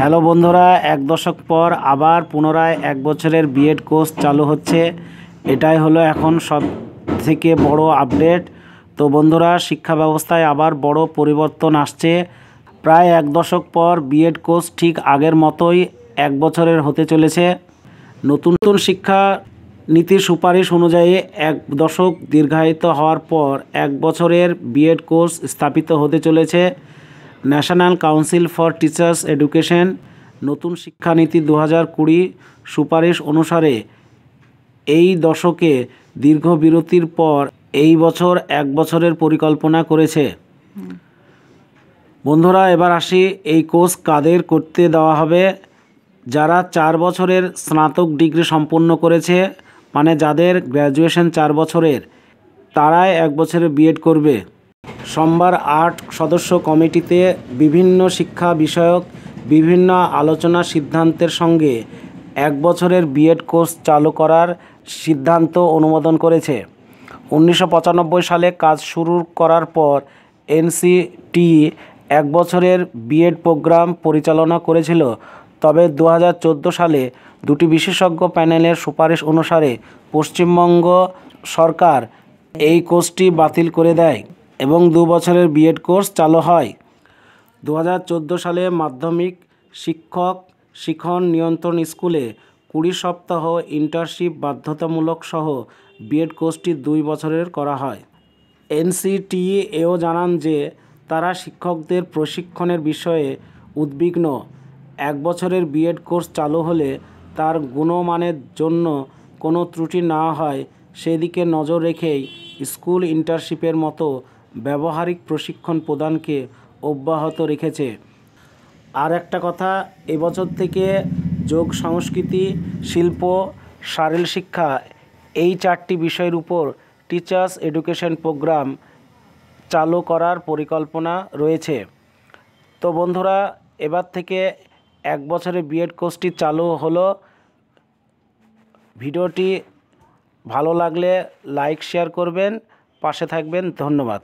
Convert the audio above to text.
Hello বন্ধুরা, এক দশক পর আবার পুনরায় এক বছরের বিএড কোর্স চালু হচ্ছে। এটাই হলো এখন সব থেকে বড় আপডেট। তো বন্ধুরা, শিক্ষা ব্যবস্থায় আবার বড় পরিবর্তন আসছে। প্রায় এক দশক পর বিএড কোর্স ঠিক আগের মতোই এক বছরের হতে চলেছে। নতুন নতুন শিক্ষা নীতির সুপারিশ অনুযায়ী এক দশক দীর্ঘায়িত হওয়ার পর এক বছরের বিএড কোর্স স্থাপিত হতে চলেছে। National council for teachers education নতুন শিক্ষানীতি 2020 সুপারিশ অনুসারে এই দশকে দীর্ঘ বিরতির পর এই বছর এক বছরের পরিকল্পনা করেছে। বন্ধুরা, এবার আসি এই কোর্স কাদের করতে দেওয়া হবে। যারা 4 বছরের স্নাতক ডিগ্রি সম্পন্ন করেছে, মানে যাদের গ্র্যাজুয়েশন 4 বছরের, তারাই এক বছরে বিএড করবে। সোমবার 8 সদস্য কমিটিতে বিভিন্ন শিক্ষা বিষয়ক বিভিন্ন আলোচনা সিদ্ধান্তের সঙ্গে এক বছরের বিএড কোর্স চালু করার সিদ্ধান্ত অনুমোদন করেছে। 1995 সালে কাজ শুরু করার পর এনসিটি এক বছরের বিএড প্রোগ্রাম পরিচালনা করেছিল। তবে 2014 সালে দুটি বিশেষজ্ঞ প্যানেলের সুপারিশ অনুসারে পশ্চিমবঙ্গ সরকার এই কোর্সটি বাতিল করে দেয় এবং 2 বছরের বিএড কোর্স চালু হয়। 2014 সালে মাধ্যমিক শিক্ষক শিখন নিয়ন্ত্রণ স্কুলে 20 সপ্তাহ ইন্টার্নশিপ বাধ্যতামূলক সহ বিএড কোর্সটি 2 বছরের করা হয়। এনসিটিই এও জানান যে তারা শিক্ষকদের প্রশিক্ষণের বিষয়ে উদ্বিগ্ন। এক বছরের বিএড কোর্স চালু হলে তার গুণমানের জন্য কোনো ত্রুটি না হয় সেদিকে নজর রেখেই স্কুল ইন্টার্নশিপের মতো ব্যবহারিক প্রশিক্ষণ প্রদানকে অব্যাহত রেখেছে। আর একটা কথা, এবছর থেকে যোগ সংস্কৃতি, শিল্প, শারীর শিক্ষা এই 4টি বিষয়ের উপর টিচার্স এডুকেশন প্রোগ্রাম চালু করার পরিকল্পনা রয়েছে। তো বন্ধুরা, এবার থেকে এক বছরে বিএড কোর্সটি চালু হলো। ভিডিওটি ভালো লাগলে লাইক শেয়ার করবেন, পাশে থাকবেন। ধন্যবাদ।